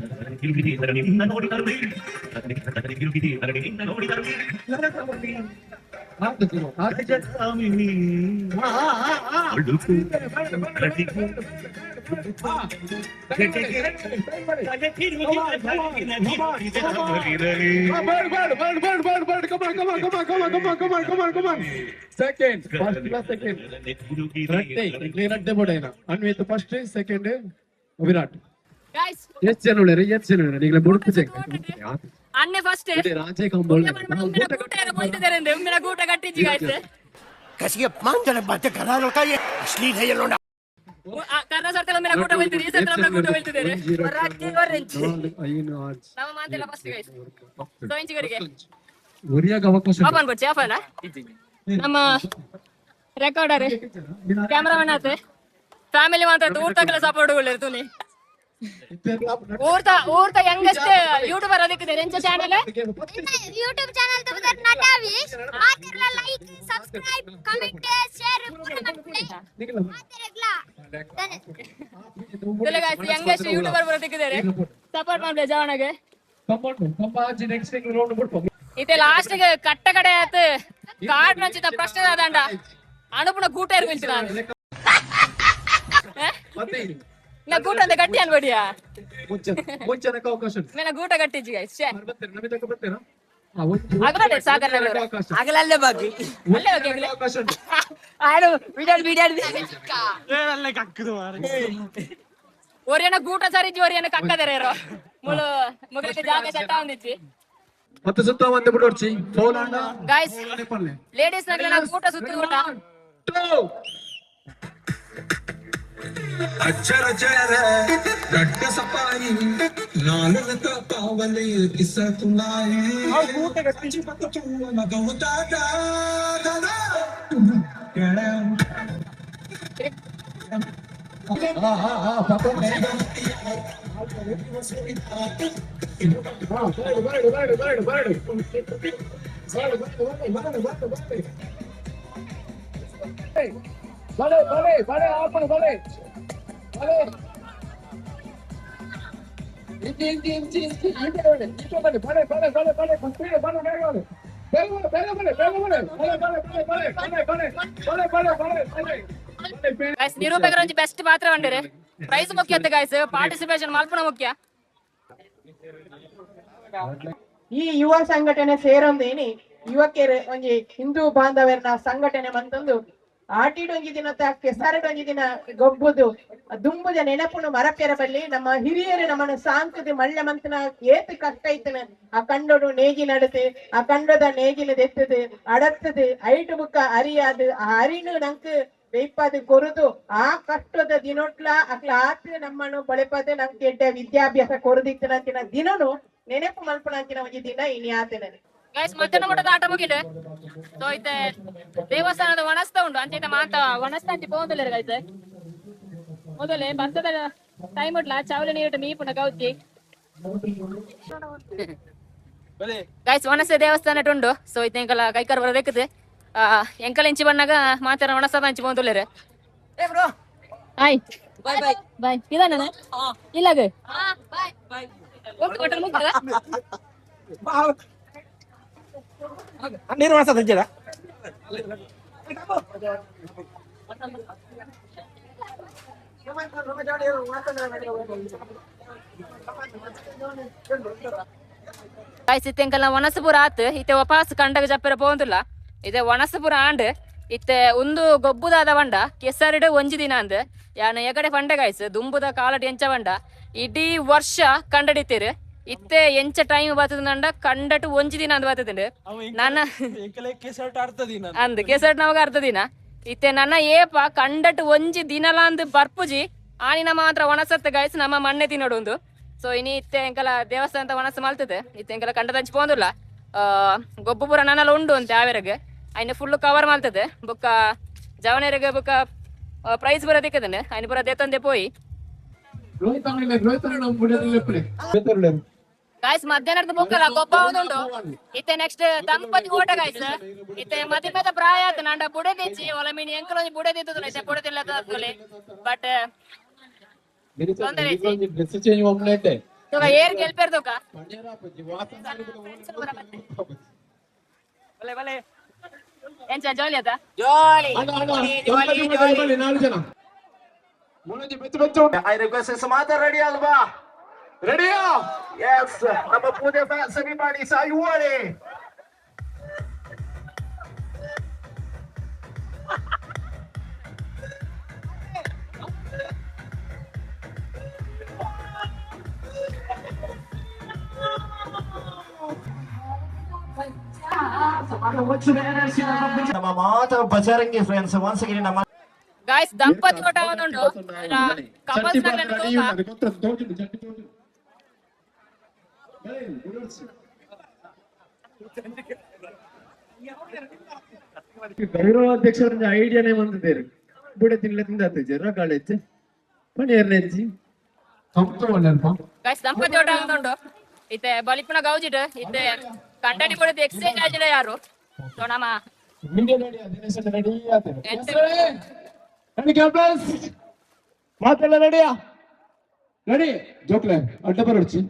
Anvith first second Virat guys ಎಷ್ಟು ಜನ ಉಳ್ಳರೆ ನೀಗ ಬುಡುಕು ಅನ್ನೆ ಫಸ್ಟ್ ರಾಜೇ ಕಂಬೋಲ್ ಉಮ್ಮಿನ ಗೂಟ ಕಟ್ಟಿಜ್ಜಿ ಗೈಸ್ ಕಸಿಗೆ ಮಾಂಜನ ಬತ್ತೆ ಕರಾಲೋಕಾಯ ಅಶ್ಲೀಲ ಹೇಳೋಣ ಕರ್ನ ಸರ್ತಿಲ ಉಮ್ಮಿನ ಗೂಟ ಬೈತಿರಿ ಈ ಸರ್ತಿಲ ಗೂಟ ಬೈತಿದ್ದಾರೆ ರಾಜ್ಯ ಆರೆಂಜ್ ನಮ್ಮ ಮಾತೆಲ್ಲ ಫಸ್ಟ್ ಗೈಸ್ ಸೊ ಇಂಚಿಗರಿಗೆ ಒರಿಯಾಗ ಅವಕಾಶ ಓಪನ್ ಕೊಡ್ಸಿ ಆಫನ ನಮ್ಮ ರೆಕಾರ್ಡರ್ ಕ್ಯಾಮರಾಮನ್ ಆತೆ ಫ್ಯಾಮಿಲಿ ಮಾತ್ರ ಊರ್ತಕ್ಕೆಲ್ಲ ಸಪೋರ್ಟ್ ಒಳ್ಳೆರ್ತೀನಿ ಊರ್ತ ಯಂಗೆಸ್ಟ್ ಯೂಟ್ಯೂಬರ್ ಅದಕ್ಕೆ ಎಂಚ channel YouTube channel tu betul nadavis. Materla like, subscribe, comment, share, pura matte. Materla. ಇದೆಲ್ಲ ಗೈಸ್ ಯಂಗೆಸ್ಟ್ ಯೂಟ್ಯೂಬರ್ ಬರೋದಿಕ್ಕಿದ್ದಾರೆ ಸಪೋರ್ಟ್ ಮಾಡ್ಲಿ ಜವನಗೆ ಕಂಬಾಜಿ ನೆಕ್ಸ್ಟ್ ರೌಂಡ್ ಬಿಡ್ಬೋದು ಇತೆ ಲಾಸ್ಟ್ ಗೆ ಕಟ್ಟ ಕಡೆ ಆತ ಕಾರ್ಡ್ ನಂಚಿದ ಪ್ರಶ್ನೆ ಆದಂಡ ಅನುಪುಣ ಗೂಟ ಇರ್ಬಿಲ್ತಿ ನಾನು ಮತ್ತೆ ನಾ ಗೂಟ ಅಂತ ಗಟ್ಟಿ ಅನ್ಬೇಡಿಯಾ ಮುಂಚೆನ ಅವಕಾಶ ಮೇನ ಗೂಟ ಗಟ್ಟಿಜ್ಜಿ ಗೈಸ್ ಛೇ ಬರ್ತಾರೆ ನಮಿತಕ್ಕೆ ಬರ್ತೀರಾ ಆಗಲೇ ಸಾಗರ ಆಗಲಲ್ಲೇ ಬಾಕಿ ಅಲ್ಲೇ ಹೋಗಿ ಆಗಲೇ ಅವಕಾಶ ಉಂಟು ಆಡು ಬಿಡಾಡ್ ಒರಿಯನ ಗೂಟ ಸರಿಜ್ಜಿ ಒರಿಯನ ಕಕ್ಕದರೆ ಇರೋ ಮುಳು ಮುಗಲಿಕ್ಕೆ ಜಾಗ ಚಟ್ಟ ಒಂದಿಜ್ಜಿ ಮತ್ತೆ ಸುತ್ತ ಒಂದು ಬಿಡೋರ್ಚಿ ಫೌಲ್ ಅಣ್ಣ ಗೈಸ್ ಲೇಡೀಸ್ ನಗಲ ಗೂಟ ಸುತ್ತಿ ಗೂಟ ಅಚ್ಚರ ಚರ ಗಡ್ಡ ಸಪಾರಿ ನಾಲತ ಪಾವಲೆ ಕಿಸ ತುನಾಯಿ ಊಟ ಗಟ್ಟಿ ಪಕ್ಕ ಚೂವ ಮಗೌತಾದ ದದ ಕೆಳ ಪಾಪ ಬಳೆ ಆಪಲ್ ಬಳೆ ಗೈಸ್ ನಿರೂಪಕರ ಒಂಜಿ ಬೆಸ್ಟ್ ಪಾತ್ರ ಬಂದಿರಿ ಪ್ರೈಸ್ ಮುಖ್ಯ ಅಂತ ಗೈಸ್ ಪಾರ್ಟಿಸಿಪೇಷನ್ ಮಲ್ಪನ ಮುಖ್ಯ ಈ ಯುವ ಸಂಘಟನೆ ಸೇರೊಂದೇನಿ ಯುವಕರು ಒಂಜಿ ಹಿಂದೂ ಬಾಂಧವ್ಯರ ಸಂಘಟನೆ ಮಂತೊಂದು ಆಟಿಡೊಂಜಿ ದಿನ ಕೆಸರಡೊಂಜಿ ದಿನ ಗೊಬ್ಬುದು ದುಂಬುದ ನೆನಪುನು ಮರಪೆರ ಬಲ್ಲಿ ನಮ್ಮ ಹಿರಿಯರು ನಮ್ಮನ್ನು ಸಾಂಕುದು ಮಳ್ಳ ಮಂತನ ಏತ್ ಕಷ್ಟ ಇತ್ತನ ಆ ಕಂಡೋಡು ನೇಜಿ ನಡತೆ ಆ ಕಂಡದ ನೇಜಿನ ದೆತ್ತದು ಅಡತ್ತದು ಐಟು ಬುಕ್ಕ ಅರಿயாது ಆ ಅರಿನು ನಂಕ್ ಬೇಯ್ಪದು ಕೊರುದು ಆ ಕಷ್ಟದ ದಿನೊಟ್ಲ ಅಕ್ಲ ಆತ್ ನಮ್ಮನ್ನು ಬಳೆಪದು ನಂಗೆ ಎಡ್ಡೆ ವಿದ್ಯಾಭ್ಯಾಸ ಕೊರುದಿತ್ತನಂತಿನ ದಿನನು ನೆನಪು ಮಲ್ಪನಂತಿನ ಒಂಜಿ ದಿನ ಇನಿ ಆತನ ಗೈಸ್ ಮಧ್ಯಾಹ್ನ ಮಟ್ಟದ ಆಟ ಮುಗಿಲು ಸೊ ಐತೆ ದೇವಸ್ಥಾನದ ವನಸ್ತ ಉಂಟು ಅಂಚೆ ಮಾತ ವನಸ್ತ ಅಂಚೆ ಪೋಂದಿಲ್ಲ ಗೈಸ್ ಮೊದಲೇ ಭತ್ತದ ಟೈಮ್ ಉಟ್ಲ ಚಾವಲೆ ನೀರು ಮೀಪುನ ಗೌತಿ ಗೈಸ್ ವನಸ್ತ ದೇವಸ್ಥಾನ ಉಂಡು ಸೊ ಐತೆ ಎಂಕಲ ಕೈಕರ್ ಬರಬೇಕದೆ ಎಂಕಲ ಇಂಚಿ ಬಣ್ಣಗ ಮಾತಾಡ ವನಸ್ತ ಅಂಚೆ ಪೋಂದಿಲ್ಲ ಆಯ್ ಬಾಯ್ ಬಾಯ್ ಬಾಯ್ ಇದಾನ ಇಲ್ಲಾಗ Bye. ನೀರು ಒಣಸ ತಂಜರ ಗಾಯ್ಸ್ ಇತ್ತೆ ಎಂಕಲ್ನ ವನಸಪುರ ಆತ್ ಇತ್ತೆ ವಾಪಸ್ ಕಂಡಗ ಜಪ್ಪರ ಪೋಂದುಲ್ಲ ಇತ್ತೆ ವನಸಪುರ ಆಂಡ್ ಇತ್ತೆ ಒಂದು ಗೊಬ್ಬುದಾದ ಬಂಡ ಕೆಸರಿಡು ಒಂಜಿ ದಿನ ಅಂದ್ ಯಾನ ಎಗಡೆ ಪಂಡೆ ಗಾಯ್ಸ್ ದುಂಬುದ ಕಾಲಟ್ ಎಂಚ ಬಂಡ ಇಡೀ ವರ್ಷ ಕಂಡಡಿತೀರು ಇತ್ತೆ ಎಂಚ ಟೈಮ್ ಬರ್ತದಂಡ ಕಂಡಟು ಒಂಜಿ ದಿನ ಅಂದ್ ಬರ್ತದಂಡು ನನ್ನ ಅಂದ್ ಕೆಸಟ್ ನಮಗ ಅರ್ಧ ದಿನ ಇತ್ತೆ ನನ್ನ ಏಪ ಕಂಡಟು ಒಂಜಿ ದಿನಲ ಅಂದ್ ಬರ್ಪುಜಿ ಆನಿನ ಮಾತ್ರ ಒಣಸತ್ತ ಗಾಯ್ಸ್ ನಮ್ಮ ಮಣ್ಣೆ ತಿನ್ನೋಡು ಒಂದು ಸೊ ಇನಿ ಇತ್ತೆ ಎಂಕಲ ದೇವಸ್ಥಾನ ಒಣಸ ಮಲ್ತದೆ ಇತ್ತೆ ಎಂಕಲ ಕಂಡ ದಂಚಿ ಪೋಂದುಲ್ಲ ಗೊಬ್ಬು ಪೂರ ನನ್ನಲ್ಲ ಉಂಡು ಅಂತ ಯಾವ್ಯಾರಗೆ ಅಯ್ನ ಫುಲ್ ಕವರ್ ಮಾಡ್ತದೆ ಬೊಕ್ಕ ಜವನೇರಿಗೆ ಬೊಕ್ಕ ಪ್ರೈಸ್ ಬರ ದಿಕ್ಕದನೆ ಅಯ್ನ ಪೂರ ದೇತಂದೆ ಪೋಯಿ ಗಾಯ್ಸ್ ಮಧ್ಯಾಹ್ನದ ಬೊಕ್ಕಲ್ಲ ಗೊಬ್ಬ ಉಂಟು ಇತ್ತೆ ನೆಕ್ಸ್ಟ್ ದಂಪತಿ ಓಟ ಗಾಯ್ಸ್ ಇತ್ತೆ ಮಧ್ಯಮದ ಪ್ರಾಯ ಆತ ನಂಡ ಬುಡೆ ತೆಚ್ಚಿ ಒಲ ಮೀನಿ ಎಂಕಲ ಬುಡೆ ದಿತ್ತದ ಇತ್ತೆ ಬುಡೆ ತಿಲ್ಲ ಬಟ್ ತೊಂದರೆ ಏರ್ ಗೆಲ್ಪೇರ್ ತೋಕ ಬಲೆ ಬಲೆ ಎಂಚ ಜೋಲಿ ಆತ I request is Samantha ready alba. Ready? Yes. Number Pune fans, everybody, are you ready? ನಮ್ಮ ಮಾತ ಬಜರಂಗಿ ಫ್ರೆಂಡ್ಸ್ once again ನಮ್ಮ ಗಾಯ್ಸ್ ದಂಪತಿ ಓಟ ಒಂದುಂಟು ಕಪಲ್ಸ್ ಗೌರವಾಧ್ಯಕ್ಷರ ಐಡಿಯಾನೇ ಬಂದಿದ್ದೇನೆ ಬುಡ ತಿನ್ಲ ತಿಂದ ಜರ ಕಾಲೇಜ್ ಪಣಿ ಎರ್ನೆಂಜಿ ಗಾಯ್ಸ್ ದಂಪತಿ ಓಟ ಒಂದುಂಟು ಇತ್ತೆ ಬಲಿಪುನ ಗೌಜಿಟ್ ಇತ್ತೆ ಕಂಟೆಂಟ್ ಕೊಡೋದು ಎಕ್ಸ್ಚೇಂಜ್ ಆಗಿಲ್ಲ ಯಾರು ಸೊ ನಮ್ಮ ಮಾತೆಲ್ಲ ರೆಡಿಯಾ ರೆಡಿ ಜೋಕ್ಲೆ ಅಡ್ಡ ಬರೋಡ್ಚಿ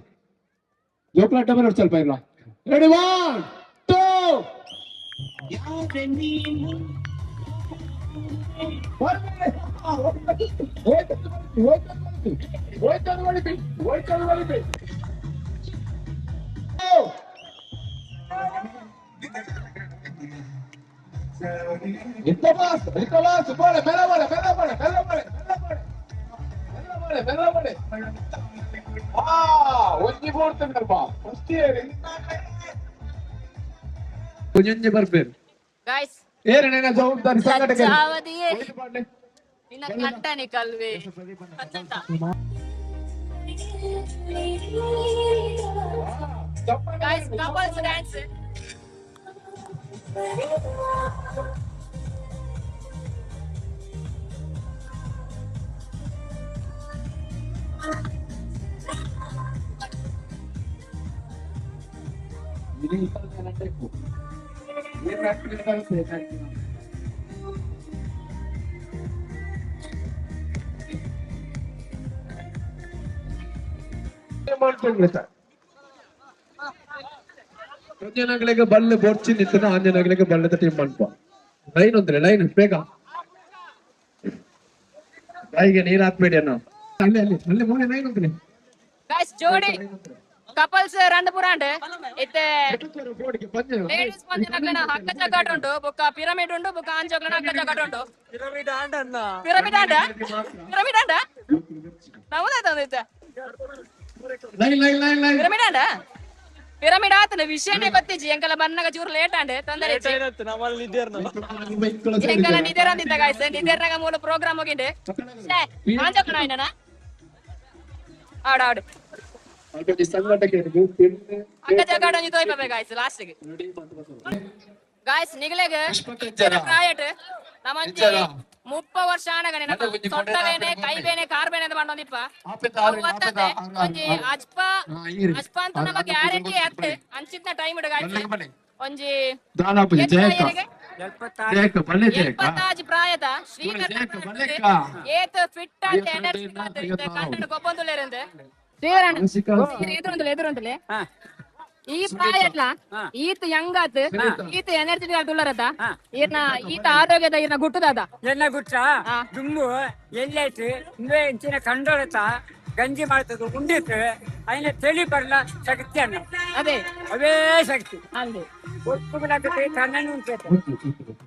ಜೋಕ್ಲೆ ಅಡ್ಡ ಬರೋಡ್ ಸ್ವಲ್ಪ ಇಲ್ಲ ರೆಡಿ 1 ಬರ್ಬೇರು ಗಾಯ್ಸ್ ಏನೇನ ಜವಾಬ್ದಾರಿ ಸಂಘಟನೆ ಜಾವದಿಯೇ ನಿನ್ನ ಕಂಟನಿ ಕಲ್ವೆ ಅಚ್ಚಂತ ಗಾಯ್ಸ್ ಕಪಲ್ಸ್ ಡ್ಯಾನ್ಸ್ ಅಂಜನಗಳಿಗೆ ಬಲ್ಲೆ ಬೋರ್ಚಿ ನಿಂತನ ಅಂಜನಗಳಿಗೆ ಬಲ್ಲದ ಟೀಮ್ ಮಾಡ್ಪ ಲೈನ್ ಅಂದ್ರೆ ಲೈನ್ ಬೇಗ ಬಾಯಿಗೆ ನೀರ್ ಹಾಕ್ಬೇಡಿ ಅನ್ನೋ ಅಲ್ಲಿ ಅಲ್ಲಿ ಅಲ್ಲಿ ಮೂಲೆ ಲೈನ್ ಅಂದ್ರೆ ಗಾಯ್ಸ್ ಜೋಡಿ ಕಪಲ್ಸ್ ರಂಡ ಪುರಾಂಡ್ ಇತ್ತೆ ಲೇಡೀಸ್ ಪಂಜನಕ್ಲನ ಹಕ್ಕ ಜಗಾಟ ಉಂಟು ಬೊಕ್ಕ ಪಿರಮಿಡ್ ಉಂಟು ಬೊಕ್ಕ ಆಂಜೋಕ್ಲನ ಹಕ್ಕ ಜಗಾಟ ಉಂಟು ಪಿರಮಿಡ್ ಆಂಡ ನಮ್ಮದಾಯ್ತು ಇತ್ತೆ line line line line pyramid and pyramid ಆತನ ವಿಷಯನೇ ಬತ್ತಿಜಿ ಎಂಕಲ ಬನ್ನಗ ಚೂರು ಲೇಟ್ ಆಂಡೆ ತೊಂದರೆ ಎಂಕಲ ನಿದೇರ ಅಂದಿದ್ದ ಗಾಯ್ಸ್ ನಿದೇರ್ನಾಗ ಮೂಲ ಪ್ರೋಗ್ರಾಮ್ ಹೋಗಿಂಡೆ ಆಂಜೋಕ್ಲನ ಆಯ್ನನ ಆಡು ಅಕ್ಕ ಜಗಾಡ ತೋಯ್ಪೆ ಗಾಯ್ಸ್ ಲಾಸ್ಟ್ ಗಾಯ್ಸ್ ನಿಗಲೆಗ್ ಪ್ರಾಯಟ್ ನಮ್ಮಂಚೆ 30 ವರ್ಷ ಆನಗನೆ ಸೊಟ್ಟವೇನೆ ಕೈಬೇನೆ ಕಾರ್ಬೇನೆ ಅಂತ ಬಂದೊಂದಿಪ್ಪ ಒಂಜಿ ಅಜ್ಪ ಅಂತ ನಮ್ಮ ಗ್ಯಾರಂಟಿ ಅತ್ತೆ ಅಂಚಿತ್ನ ಟೈಮ್ ಇಡು ಗಾಯ್ಸ್ ಒಂಜಿ 76 ಪ್ರಾಯದ ಶ್ರೀಕರ್ ಏತ್ ಫಿಟ್ ಅಂತ ಎನರ್ಜಿ ಕಂಟೆಂಟ್ ಗೊಬ್ಬಂದುಲೇರಂದೆ ಎದುರುಂತಲೇ ಈ ಪ್ರಾಯಟ್ಲ ಈತ ಯಂಗಾತ್ ಈತ ಎನರ್ಜಿ ತುಳ್ಳರತ ಈತ ಆರೋಗ್ಯದ ಗುಟ್ಟುದಾದ ಎನ್ನ ಗುಟ್ಟ ದುಂಬು ಎಲ್ಲೈತು ಇಂಚಿನ ಕಂಡೊಳತ ಗಂಜಿ ಮಾಡ್ತದೆ ಉಂಡಿತ್ತು അതിനെ തെളി പറഞ്ഞ ശക്തിയാണ് ಅದೇ ಅವೇ ಶಕ್ತಿ ಅಲ್ಲಿ ಒಟ್ಟು ತಣ್ಣನ್ನು ಉಂಟು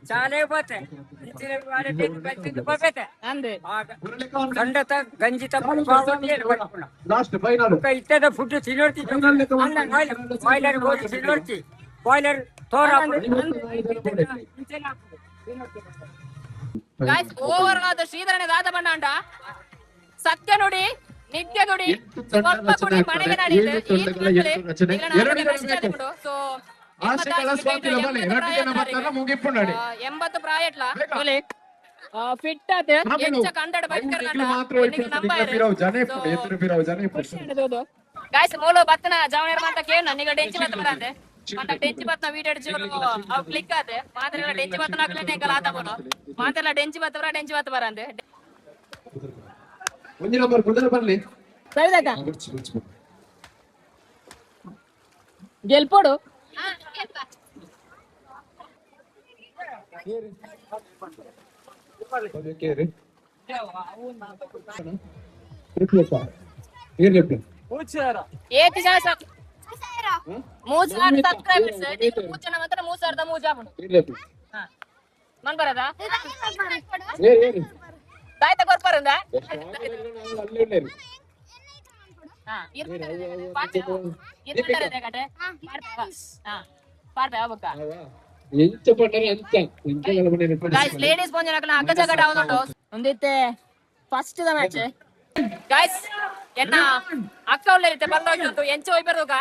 ಚಾಲೆ ಹೋತೆ ಹೋಗ್ಬೇತೆ ಅಂದೆ ಖಂಡತ ಗಂಜಿ ಲಾಸ್ಟ್ ಫೈನಲ್ ಇತ್ತದ ಫುಡ್ ತಿನ್ನೋರ್ತಿ ಬಾಯ್ಲರ್ ಹೋಗಿ ತಿನ್ನೋರ್ತಿ ಬಾಯ್ಲರ್ ತೋರ ಗಾಯ್ಸ್ ಓವರ್ ಆದ ಶ್ರೀಧರನೇ ದಾದ ಬಣ್ಣ ಅಂಡ ಸತ್ಯ ನುಡಿ ನಿತ್ಯ ನುಡಿ ಸ್ವಲ್ಪ ಕುಡಿ ಮನೆಗೆ ನಡೆಯಿದೆ ಸೊ ಆಶೆಗಳ ಸ್ವಾತಿಲ ಬಲೆ ರಟ್ಟಿನ ಬತ್ತನ ಮುಗಿಪ್ಪುಂಡಾಡಿ 80 ಪ್ರಾಯಟ್ಲ ಬಲೆ ಫಿಟ್ ಆತ ಹೆಚ್ಚ ಕಂಡಡ ಬೈಕರ್ ಮಾತ್ರ ಫಿರಾವ್ ಜನೆ ಎತ್ತರ ಫಿರಾವ್ ಜನೆ ಗಾಯ್ಸ್ ಮೋಲೋ ಬತ್ತನ ಜಾವನೇರ್ ಮಾತ ಕೇನ ನಿಗ ಡೆಂಚಿ ಬತ್ತ ಬರಂತೆ ಮಾತ ಡೆಂಚಿ ಬತ್ತನ ವೀಡಿಯೋ ಎಡ್ಜಿಗಳು ಅವ್ ಕ್ಲಿಕ್ ಆತೆ ಮಾತ್ರ ಡೆಂಚಿ ಬತ್ತನ ಆಗ್ಲೇನೆ ಕಲ ಆತ ಬೋನು ಮಾತ್ರ ಡೆಂಚಿ ಬತ್ತ ಬರಂತೆ ಒಂಜಿ ನಂಬರ್ ಕುದರ ಬನ್ನಿ ಸರಿದಾಕ ಗೆಲ್ಪೋಡು ಏತಿ ಜಾಸ 3000 ಸಬ್ಸ್ಕ್ರೈಬರ್ಸ್ ನೀವು ಮೂಚನ ಮಾತ್ರ 3000 ಮೂಜ ಆಪುಂಡು ಹಾ ಮನ್ ಬರದ ದಾಯ್ತ ಕೊರ್ಪರಂದ ಹಾ ಇರ್ತಾರೆ ಕಟೆ ಹಾ ಪಾರ್ಪೆ ಅವಕ ಎಂತ ಪಟ್ಟರೆ ಎಂತ ಗೈಸ್ ಲೇಡೀಸ್ ಪೊಂಜನಕನ ಅಗ್ಗ ಜಗಡ ಅವನುಂಟು ಒಂದಿತ್ತೆ ಫಸ್ಟ್ ದ ಮ್ಯಾಚ್ ಗೈಸ್ ಎನ್ನ ಅಕ್ಕ ಉಳ್ಳರಿತೆ ಬಂದೋಗಿತ್ತು ಎಂಚ ಹೋಗಿ ಬರ್ದೋಕ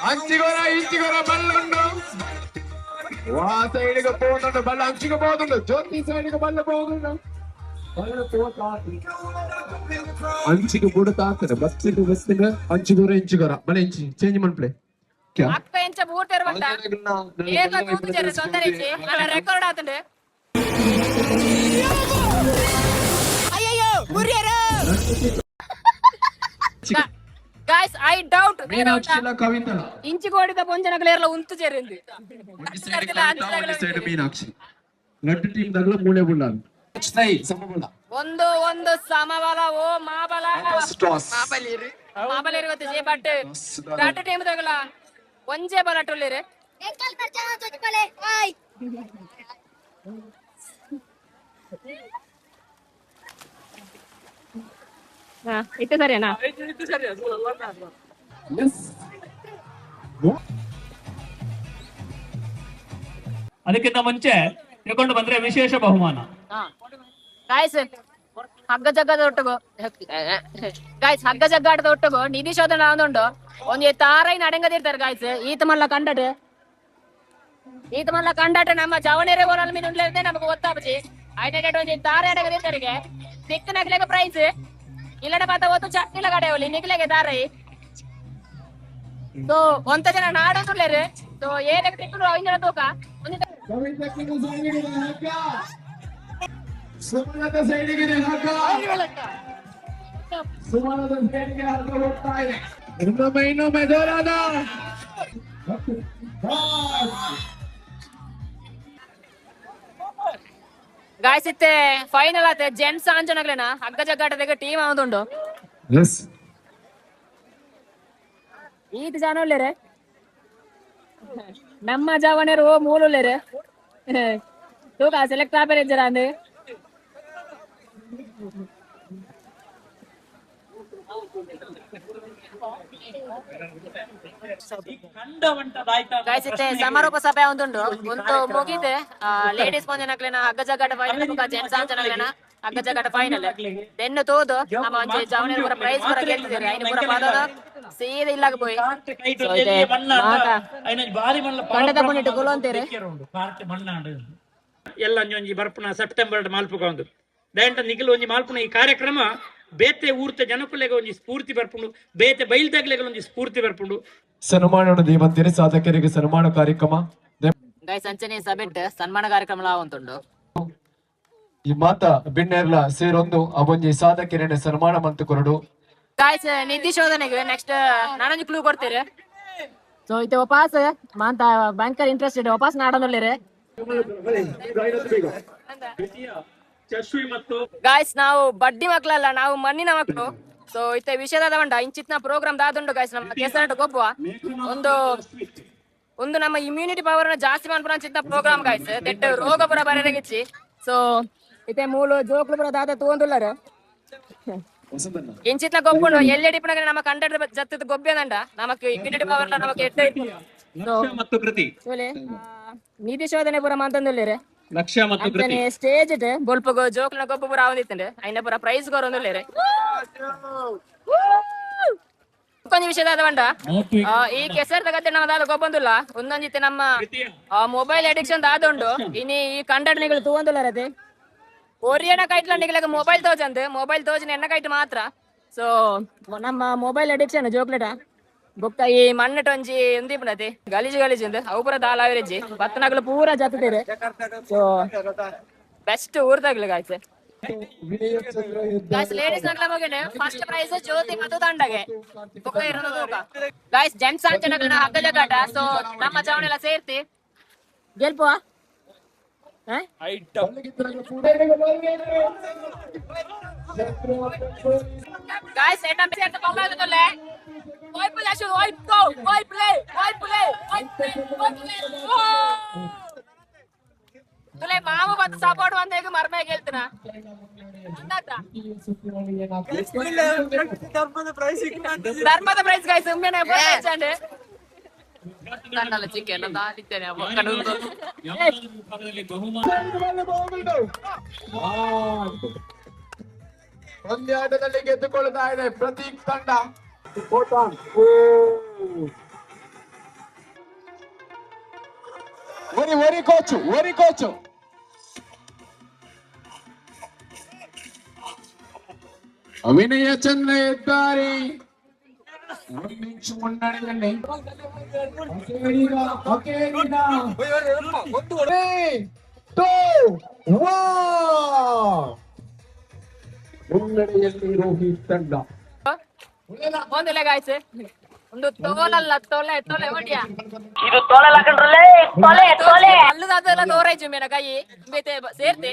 ಅಂಚಿಗೋರ ಇಂಚಿಗೋರ ಬಲ್ಲುಂಡು ವಾ ಸೈಡ್ಗೆ പോകുന്നുണ്ട് ಬಲ್ಲ ಅಂಚಿಗೆ പോകുന്നുണ്ട് ಜ್ಯೋತಿ ಸೈಡ್ಗೆ ಬಲ್ಲ പോകുന്നുണ്ട് ಅಂಚಿಗೆ ಬುಡತಾಕ್ತಾರೆ ಬಸ್ಸಿಗೆ ಅಂಚಿಗೋರ ಇಂಚಿಗೋರ ಬಲ್ಲ ಇಂಚಿ ಚೇಂಜ್ ಮಾಡ್ಪ್ಲೆ ಅಕ್ಕ ಎಂಚ ಬೂಟ್ ಇರ್ಬಂಟ ಏಕ ತೂತು ಜರ ತೊಂದರೆ ಇಚ್ಚಿ ಅಲ್ಲ ರೆಕಾರ್ಡ್ ಆತಂಡೆ ಅಯ್ಯಯ್ಯೋ ಮುರಿಯರ ಗೈಸ್ ಐ ಡೌಟ್ ಮೀನಾಕ್ಷಿಲ ಕವಿತಲ ಇಂಚಿ ಕೋಡಿದ ಪೊಂಜನಗಳೆಲ್ಲ ಉಂತು ಜೆರಿಂದು ಸೈಡ್ ಮೀನಾಕ್ಷಿ ರೆಡ್ ಟೀಮ್ ದಗಲ ಮೂಳೆ ಬುಳ್ಳಾನು ಸ್ಟೈ ಸಮಬಲ ಒಂದು ಸಮಬಲ ಓ ಮಾಬಲ ಮಾಬಲಿರು ಗೊತ್ತು ಜೆ ಬಟ್ ರೆಡ್ ಟೀಮ್ ದಗಲ ಒಂಜೆ ಬಲ ಟೊಲ್ಲಿರೆ ಎಂಕಲ್ ಬರ್ಚಾನ ತುಜಿ ಬಲೆ ಹಾಯ್ ಹಾ ಇತ್ತು ಸರಿನಾ ಅದಕ್ಕಿಂತ ಮುಂಚೆ ತಗೊಂಡು ಬಂದ್ರೆ ವಿಶೇಷ ಬಹುಮಾನ. ಗಾಯ್ಸ್ ಹಗ್ಗ ಜಗ್ಗದ ಒಟ್ಟಗು ಗಾಯ್ಸ್ ಹಗ್ಗ ಜಗ್ಗಾಟದ ಒಟ್ಟಗು ನಿಧಿ ಶೋಧನ ಆದುಂಡು ಒಂಜಿ ತಾರೈನ ಅಡೆಂಗದಿರ್ತಾರೆ ಗಾಯ್ಸ್ ಈತ ಮಲ್ಲ ಕಂಡಾಟ ನಮ್ಮ ಜವನೇರೆ ಓನಲ್ ಮೀನು ಉಂಡ್ಲೇದೆ ನಮಗೆ ಗೊತ್ತಾಪಚಿ ಐಡೆಂಟ್ ಒಂಜಿ ತಾರೆ ಅಡೆಗದಿರ್ತಾರಿಗೆ ಸಿಕ್ಕ ನಕ್ಲೆಗ ಪ್ರೈಸ್ ಇಲ್ಲಡ ಪಾತ ಒತ್ತು ಚಟ್ನಿಲ ಗಡೆ ಹೋಲಿ ನಿಕ್ಲೆಗೆ ತಾರೈ ಸೊ ಒಂತ ಜನ ನಾಡೋದುಲ್ಲೇರು ಸೊ ಏನಕ್ಕೆ ತಿಕ್ಕರು ಐನರ ತೂಕ ಸುಮನದ ಸೈಡಿಗೆ ಹಗ್ಗ ಸುಮನದ ಸೈಡಿಗೆ ಹಗ್ಗ ಹೋಗ್ತಾ ಇದೆ ಇನ್ನೊಮ್ಮೆ ಜೋರಾದ ಗಾಯ್ಸ್ ಇತ್ತೆ ಫೈನಲ್ ಆತ ಜೆಂಟ್ಸ್ ಆಂಜನಗ್ಲೇನ ಹಗ್ಗ ಜಗ್ಗಾಟದಾಗ ಟೀಮ್ ಆವದುಂಡು ಈತ್ ಜನ ಉಳ್ಳೇರೆ ನಮ್ಮ ಜವನೇರು ಓ ಮೂಲ ಉಳ್ಳೇರೆ ತೂಕ ಸೆಲೆಕ್ಟ್ ಆಪೇರೆ ಜರ ಅಂದ್ ಗಾಯ್ಸ್ ಇತ್ತೆ ಸಮಾರೋಪ ಸಭೆ ಒಂದುಂಡು ಒಂದು ಮುಗಿದೆ ಲೇಡೀಸ್ ಪೊಂಜನಕ್ಲೆನ ಹಗ್ಗ ಜಗ್ಗಾಟ ಫೈನಲ್ ಜೆಂಟ್ಸ್ ಆಂಜನಗ್ಲೇನ ಹಗ್ಗ ಜಗ್ಗಾಟ ಫೈನಲ್ ದೆನ್ನು ತೋದು ನಮ್ಮ ಒಂಜಿ ಜವನೇರು ಪೂರ ಪ್ರೈಸ್ ಪೂರ ಗೆಲ್ತಿದ್ದೀರಿ ಐನು ಪೂರ ಪಾದದ ಸೀದಾ ಇಲ್ಲಾಗ ಪೋಯಿ ಕಂಡದ ಪುಣ್ಣಿಟ್ಟು ಗುಲು ಅಂತೀರಿ ಎಲ್ಲ ಒಂಜಿ ಬರ್ಪುನ ಸೆಪ್ಟೆಂಬರ್ ಮಾಲ್ಪುಗ ಒಂದು ದಯಂಟ ನಿಖಿಲ್ ಒಂಜಿ ಮಾಲ್ಪುನ ಈ ಕಾರ್ಯಕ್ರಮ ಬೇತೆ ಊರ್ತ ಜನಕುಲೆಗ ಒಂಜಿ ಸ್ಫೂರ್ತಿ ಬರ್ಪುಂಡು ಬೇತೆ ಬೈಲ್ದಾಗ್ಲೆಗ ಒಂಜಿ ಸ್ಫೂರ್ತಿ ಬರ್ಪುಂಡು ಸನ್ಮಾನ ದೇವಂತಿರಿ ಸಾಧಕರಿಗೆ ಸನ್ಮಾನ ಕಾರ್ಯಕ್ರಮ ಗೈಸ್ ಅಂಚನೆ ಸಭೆಟ್ ಸನ್ಮಾನ ಕಾರ್ಯಕ್ರಮ ಆವಂತುಂಡು ಈ ಮಾತ ಬಿನ್ನೆರ್ಲ ಸೇರೊಂದು ಅವೊಂಜಿ ಸಾಧಕರಿಗೆ ಸನ್ಮಾನ ಮಂತು ಕೊರಡು ಗಾಯ್ಸ್ ನಿಧಿ ಶೋಧನೆಗೆ ನೆಕ್ಸ್ಟ್ ನಾನೊಂದು ಕ್ಲೂ ಕೊಡ್ತೀರಿ ಸೊ ಇದು ವಾಪಸ್ ಮಾಂತ ಬ್ಯಾಂಕರ್ ಇಂಟ್ರೆಸ್ಟೆಡ್ ವಾಪಸ್ ನಾಡನಲ್ಲಿರಿ ಚಶ್ವಿ ಮತ್ತು ಗಾಯ್ಸ್ ನಾವು ಬಡ್ಡಿ ಮಕ್ಕಳಲ್ಲ, ನಾವು ಮಣ್ಣಿನ ಮಕ್ಕಳು. ಸೊ ಇತ್ತೆ ವಿಷಯದ ಬಂಡ ಇಂಚಿತ್ನ ಪ್ರೋಗ್ರಾಮ್ ದಾದುಂಡು ಗಾಯ್ಸ್. ನಮ್ಮ ಕೆಸರಟ್ಟು ಗೊಬ್ಬ ಒಂದು ನಮ್ಮ ಇಮ್ಯುನಿಟಿ ಪವರ್ ಜಾಸ್ತಿ ಮಾಡ್ಪುರ ಪ್ರೋಗ್ರಾಮ್ ಗಾಯ್ಸ್. ತೆಟ್ಟ ರೋಗ ಪುರ ಬರೆಗಿಚ್ಚಿ. ಸೊ ಇತ್ತೆ ಮೂಲು ಜೋಕ್ಲು ಪುರ ದಾದ ತಗೊಂಡುಲ್ಲಾರ ಇಂಚಿತ್ನ ಗೊಬ್ಬುಂಡು ಎಲ್ಲೆಡಿ ಪುನಗ ನಮ್ಮ ಕಂಡಡ ಜತ್ತದ ಗೊಬ್ಬೆದಂಡ ನಮಕ್ ಇಮ್ಯುನಿಟಿ ಪವರ್ ನಮಕ್ ಎಟ್ಟ ಮತ್ತು ಕೃತಿ ನೀತಿ ಶೋಧನೆ ಪುರ ಮಂತಂದುಲ್ಲೇರೆ ಲಕ್ಷ್ಯ ಮತ್ತು ಕೃತಿ ಸ್ಟೇಜ್ ಇಟ್ಟು ಬೊಲ್ಪಗೋ ಜೋಕ್ಲ ಗೊಬ್ಬ ಪುರ ಆವಂದಿತ್ತಂಡೆ ಐನ ಪುರ ಪ್ರೈಸ್ ಕೊರೊಂದುಲ್ಲೇರೆ ಕೊಂಚ ವಿಷಯದ ಬಂಡ ಈ ಕೆಸರ್ ತಗತ್ತೆ ನಮ್ಮ ದಾದ ಗೊಬ್ಬಂದುಲ್ಲ ಒಂದೊಂದಿತ್ತೆ ನಮ್ಮ ಮೊಬೈಲ್ ಅಡಿಕ್ಷನ್ ದಾದುಂಡು ಇನಿ ಈ ಕಂಡಡ್ನಿಗಳು ತಗೊಂದುಲ್ಲಾರದೆ ಒರಿಯನ ಕೈಟ್ಲಂಡಿಗೆ ಮೊಬೈಲ್ ತೋಜಂದು ಮೊಬೈಲ್ ತೋಜನ ಎನ್ನ ಕೈಟ್ ಮಾತ್ರ. ಸೊ ನಮ್ಮ ಮೊಬೈಲ್ ಅಡಿಕ್ಷನ್ ಜೋಕ್ಲೆಟ ಬೊಕ್ಕ ಈ ಮಣ್ಣಟ ಒಂಜಿ ಎಂದಿಪುನತೆ ಗಲೀಜು ಗಲೀಜು ಅವು ಪೂರ ದಾಲಾವಿರಜ್ಜಿ ಬತ್ತನಗಳು ಪೂರ ಜತ್ತದೇರೆ. ಸೊ ಬೆಸ್ಟ್ ಊರ್ದಾಗ್ಲಿ ಗಾಯ್ಸ್. ಗಾಯ್ಸ್ ಲೇಡೀಸ್ ನಗ್ಲ ಮಗನೆ ಫಸ್ಟ್ ಪ್ರೈಸ್ ಜ್ಯೋತಿ ಮತ್ತು ದಂಡಗೆ ಬೊಕ್ಕ ಇರೋದು ಗಾಯ್ಸ್. ಜೆಂಟ್ಸ್ ಅಂಚನಗನ ಹಗ್ಗ ಜಗಾಟ. ಸೊ ನಮ್ಮ ಚವಣೆಲ್ಲ ಸೇರ್ತಿ ಗೆಲ್ಪುವ ಗಾಯ್ಸ್ ಎನ್ನ ಸೇರ್ತ ಬೊಮ್ಮಾಗದಲೆ Oi play, oi go, oi play. तुले मामा बत सपोर्ट वंदे के मरमे गेल्तना अंदाता ಧರ್ಮದ ಪ್ರೈಸ್ गाइस ಸುಮ್ಮನೆ ಬರಚಂಡೆ ಕನ್ನಡ ಚಿಕನ್ ದಾಟಿದ್ದೇನೆ ಕಣ್ಣು ಪಂದ್ಯಾಟದಲ್ಲಿ ಗೆದ್ದುಕೊಳ್ಳುತ್ತಾ ಇದೆ ಪ್ರತೀಕ್ ತಂಡ. ವರಿ ಕೋಚು ಅವಿನಯ ಚಂದ್ರ ಇದ್ದಾರೆ. ಮುನ್ನಡೆಯಲ್ಲಿ ರೋಹಿತ್ ತಂಡ ಒಂದಿಲ್ಲ ಗಾಯ್ಸ್. ಒಂದು ತೋಲಲ್ಲ ತೊಲೆ ಹೊಡಿಯ ಇದು ತೊಲೆ ಹಾಕೊಂಡ್ರಲ್ಲೇ ತೊಲೆ ಅಲ್ಲದಾದೆಲ್ಲ ತೋರೈಜು ಮೇನ ಕೈ ಬೇತೆ ಸೇರ್ತೆ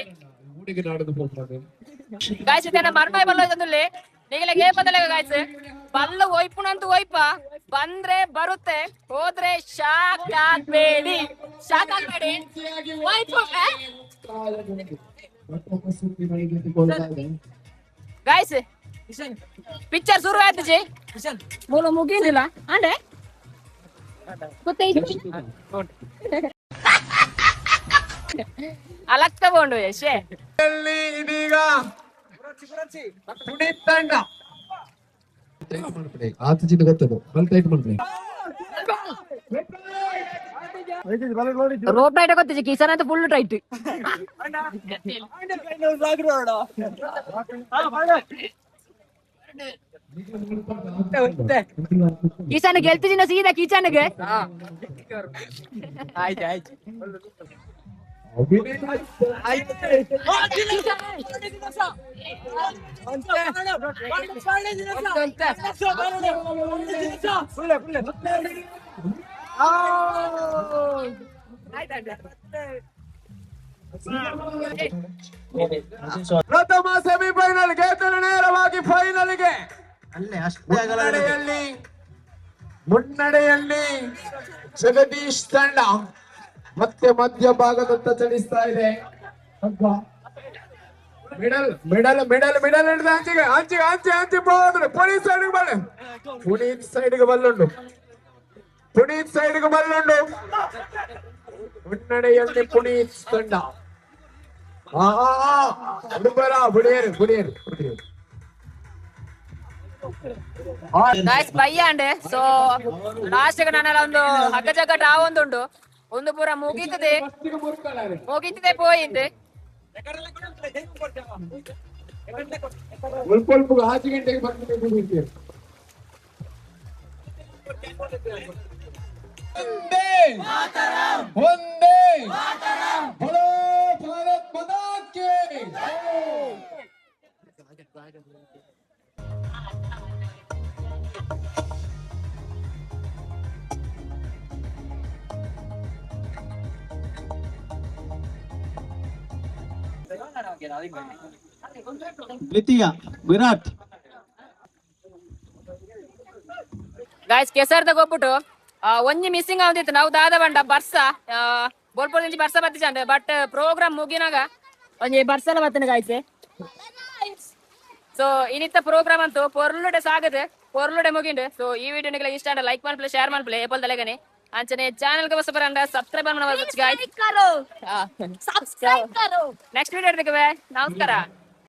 ಗಾಯ್ಸ್. ಇದೇನ ಮರ್ಮಾಯ್ ಬಲ್ಲ ತಂದುಲ್ಲೆ ನೀಗಲೇ ಗೇಪದಲೆ ಗಾಯ್ಸ್. ಬಲ್ಲು ಒಯ್ಪುಣಂತೂ ಒಯ್ಪ ಬಂದ್ರೆ ಬರುತ್ತೆ ಹೋದ್ರೆ ಶಾಕ್ ಆಗ್ಬೇಡಿ ಗಾಯ್ಸ್. ಪಿಕ್ಚರ್ ಶುರು ಆಯ್ತು ಜಿ ಮೂಲ ಮುಗಿಲಿಲ್ಲ ಅಂಡೆ ಅಲಕ್ ತಗೊಂಡು ಯಶೆ ಇದೀಗ ಪುನೀತ್ ತಂಡ ಆತಜಿನ ಗೊತ್ತದು ಬಲ್ ಟೈಟ್ ಮಾಡ್ತೀನಿ ರೋಪ್ ಟೈಟ್ ಗೊತ್ತಿಜಿ ಕಿಸನ್ ಅಂತ ಫುಲ್ ಟೈಟ್ ಕಿಚನ್ ಗೆಲ್ತಿಜಿನ ಸೀದಾ ಕಿಚನ್ಗೆ ಆಯ್ತು ಪ್ರಥಮ ಸೆಮಿಫೈನಲ್ ಗೆದ್ದಲು ನೇರವಾಗಿ ಫೈನಲ್ಗೆ ಮುನ್ನಡೆಯಲ್ಲಿ ಜಗದೀಶ್ ತಂಡ ಮತ್ತೆ ಮಧ್ಯ ಭಾಗದತ್ತ ಚಲಿಸ್ತಾ ಇದೆ. ಮಿಡಲ್ ಹಿಡಿದ ಅಂಚಿಗೆ ಹೋದ್ರೆ ಪೊಲೀಸ್ ಸೈಡ್ಗೆ ಬಲ್ಲೆ ಪುನೀತ್ ಸೈಡ್ಗೆ ಬಲ್ಲುಂಡು ಮುನ್ನಡೆಯಲ್ಲಿ ಪುನೀತ್ ತಂಡ. ಬುಡಿಯರು ಭಯ್ಯ ಅಂಡೆ. ಸೊ ಲಾಸ್ಟ್ ನನ್ನೆಲ್ಲ ಒಂದು ಹಗ್ಗ ಜಗ್ಗಟ ಆವೊಂದುಂಡು ಒಂದು ಪೂರ ಮುಗಿತದೆ ಪೋಯಿಂದೆ ಸ್ವಲ್ಪ 10 ಗಂಟೆಗೆ ಬರ್ತದೆ. ಒಂದೇ बोलो भारत माता की ದ್ವಿತೀಯ ವಿರಾಟ್. ಗಾಯ್ಸ್ ಕೆಸರ್ದ ಹೋಗ್ಬಿಟ್ಟು ಒಂಜಿ ಮಿಸ್ಸಿಂಗ್ ಆಗುದಿತ್ತು ನಾವು ದಾದ ಬಂಡ ಬರ್ಸ ಬೋಲ್ಪೊಳಂಜಿ ಬರ್ಸ ಬತ್ತಿಚಂಡೆ ಬಟ್ ಪ್ರೋಗ್ರಾಮ್ ಮುಗಿನಾಗ ಒಂಜಿ ಬರ್ಸಲ ಬತ್ತನೆ ಗಾಯ್ಸ್. ಸೊ ಇನ್ನಿತ್ತ ಪ್ರೋಗ್ರಾಮ್ ಅಂತೂ ಪೊರ್ಲುಡೆ ಸಾಗದೆ ಪೊರ್ಲುಡೆ ಮುಗಿಂಡು. ಸೊ ಈ ವಿಡಿಯೋ ನಿಮಗೆ ಇಷ್ಟ ಅಂದ್ರೆ ಲೈಕ್ ಮಾಡ್ಪ್ಲೆ ಶೇರ್ ಮಾಡ್ಪ್ಲೆ ಏಪಲ್ ತಲೆಗನೆ ಅಂಚನೆ ಚಾನಲ್ ಗೆ ಹೊಸಬರ ಅಂಡ ಸಬ್ಸ್ಕ್ರೈಬ್ ಮಾಡ್ಬೋದು ಗಾಯ್ಸ್. ನೆಕ್ಸ್ಟ್ ವಿಡಿಯೋ ನಮಸ್ಕಾರ.